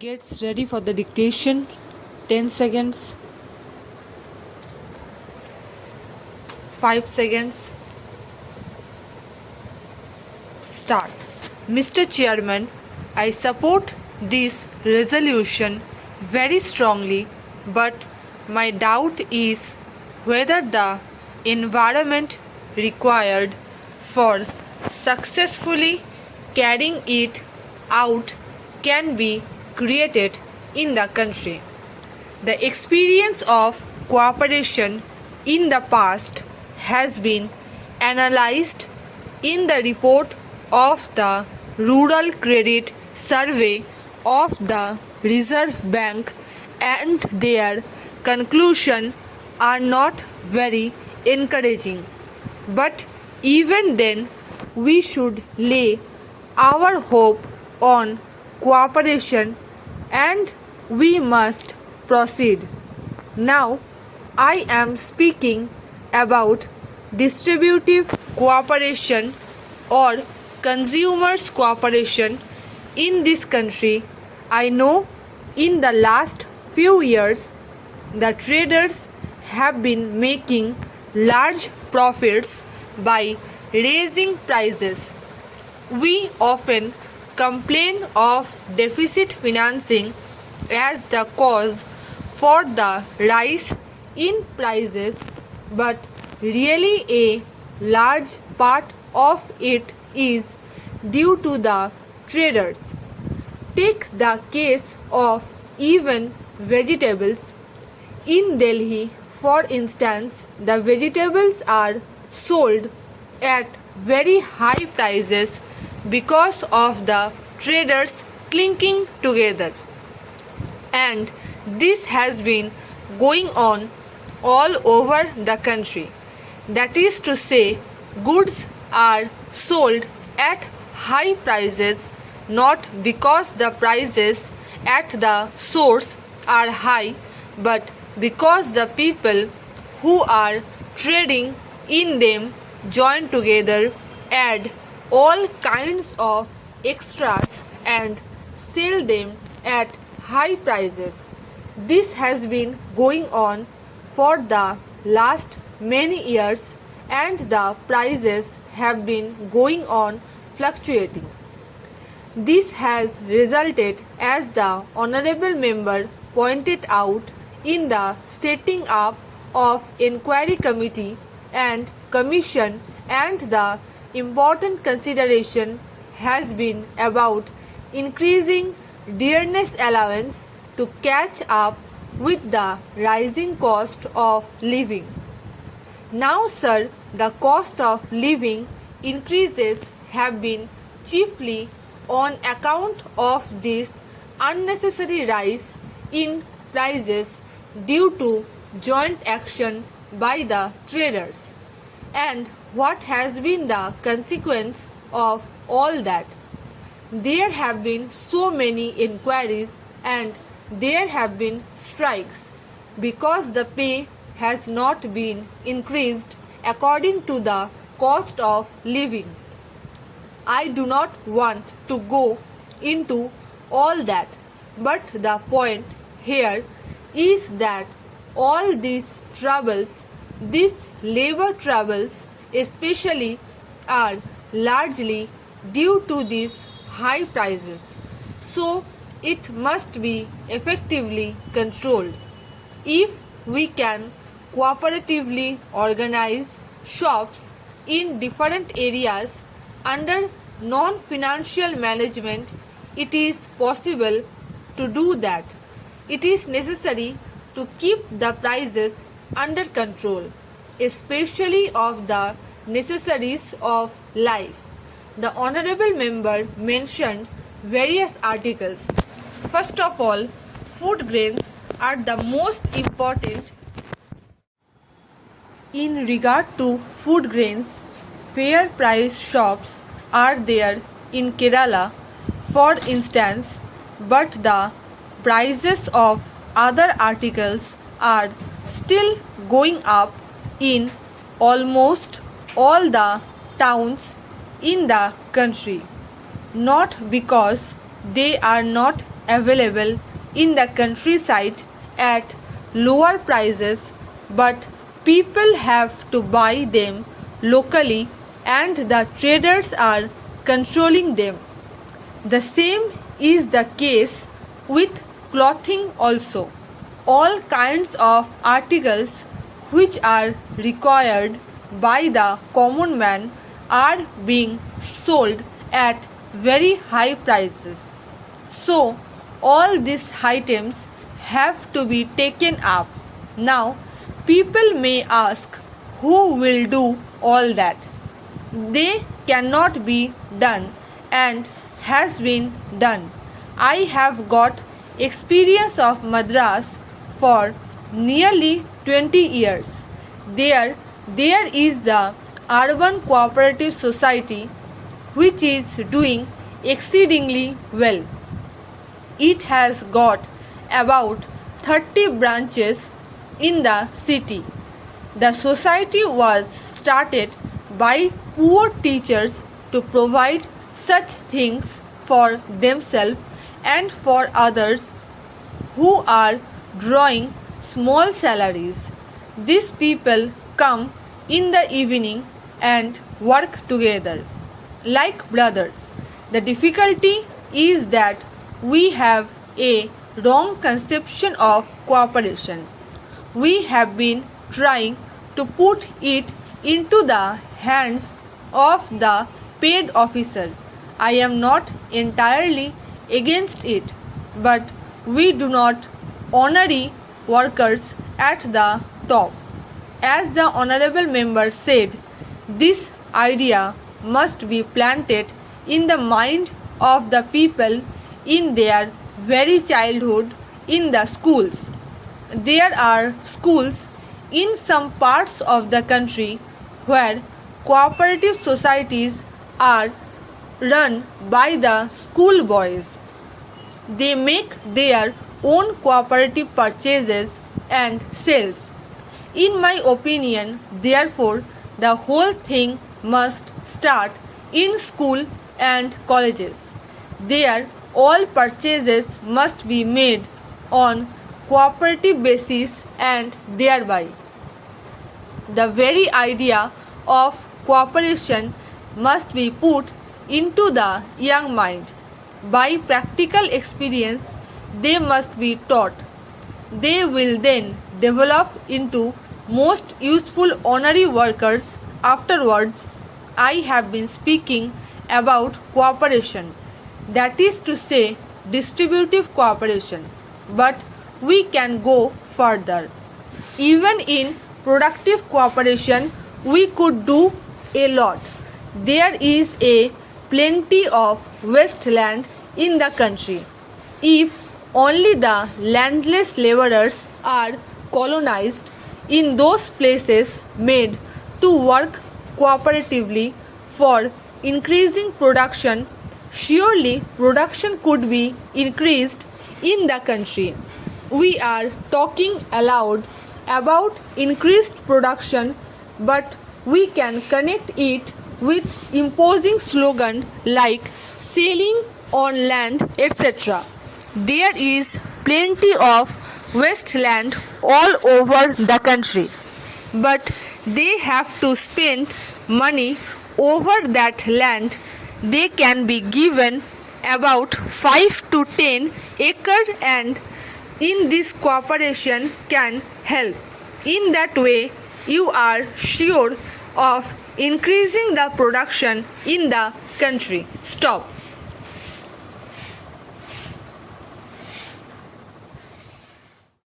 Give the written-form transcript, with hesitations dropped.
Gets ready for the dictation. 10 seconds. 5 seconds. Start. Mr. Chairman, I support this resolution very strongly, but my doubt is whether the environment required for successfully carrying it out can be created in the country. The experience of cooperation in the past has been analyzed in the report of the Rural Credit Survey of the Reserve Bank, and their conclusions are not very encouraging. But even then, we should lay our hope on cooperation and we must proceed. Now, I am speaking about distributive cooperation or consumers cooperation in this country. I know in the last few years the traders have been making large profits by raising prices. We often complain of deficit financing as the cause for the rise in prices, but really a large part of it is due to the traders. Take the case of even vegetables. In Delhi, for instance, the vegetables are sold at very high prices because of the traders clinking together. And this has been going on all over the country. That is to say, goods are sold at high prices not because the prices at the source are high, but because the people who are trading in them join together, add all kinds of extras and sell them at high prices. This has been going on for the last many years, and the prices have been going on fluctuating. This has resulted, as the Honorable Member pointed out, in the setting up of inquiry committee and commission, and the important consideration has been about increasing dearness allowance to catch up with the rising cost of living. Now, sir, the cost of living increases have been chiefly on account of this unnecessary rise in prices due to joint action by the traders. And what has been the consequence of all that? There have been so many inquiries and there have been strikes because the pay has not been increased according to the cost of living. I do not want to go into all that, but the point here is that all these troubles, these labor troubles especially, are largely due to these high prices. So it must be effectively controlled. If we can cooperatively organize shops in different areas under non-financial management, it is possible to do that. It is necessary to keep the prices under control, especially of the necessaries of life. The Honorable Member mentioned various articles. First of all, food grains are the most important. In regard to food grains, fair price shops are there in Kerala, for instance, but the prices of other articles are still going up in almost all the towns in the country, not because they are not available in the countryside at lower prices, but people have to buy them locally and the traders are controlling them. The same is the case with clothing also. All kinds of articles which are required by the common man are being sold at very high prices. So all these items have to be taken up. Now people may ask, who will do all that? They cannot be done and has been done. I have got experience of Madras for nearly 20 years. There is the Urban Cooperative Society which is doing exceedingly well. It has got about 30 branches in the city. The society was started by poor teachers to provide such things for themselves and for others who are drawing small salaries. These people come in the evening and work together like brothers. The difficulty is that we have a wrong conception of cooperation. We have been trying to put it into the hands of the paid officer. I am not entirely against it, but we do not honorary workers at the top. As the honorable member said, this idea must be planted in the mind of the people in their very childhood in the schools. There are schools in some parts of the country where cooperative societies are run by the schoolboys. They make their own cooperative purchases and sales. In my opinion, therefore, the whole thing must start in school and colleges. There, all purchases must be made on cooperative basis and thereby the very idea of cooperation must be put into the young mind. By practical experience, they must be taught. They will then develop into most useful honorary workers. Afterwards, I have been speaking about cooperation, that is to say, distributive cooperation. But we can go further. Even in productive cooperation, we could do a lot. There is a plenty of wasteland in the country. If only the landless laborers are colonized in those places made to work cooperatively for increasing production, surely production could be increased in the country. We are talking aloud about increased production, but we can connect it with imposing slogan like selling on land, etc. There is plenty of wasteland all over the country, but they have to spend money over that land. They can be given about 5 to 10 acres, and in this cooperation can help. In that way, you are sure of increasing the production in the country. Stop.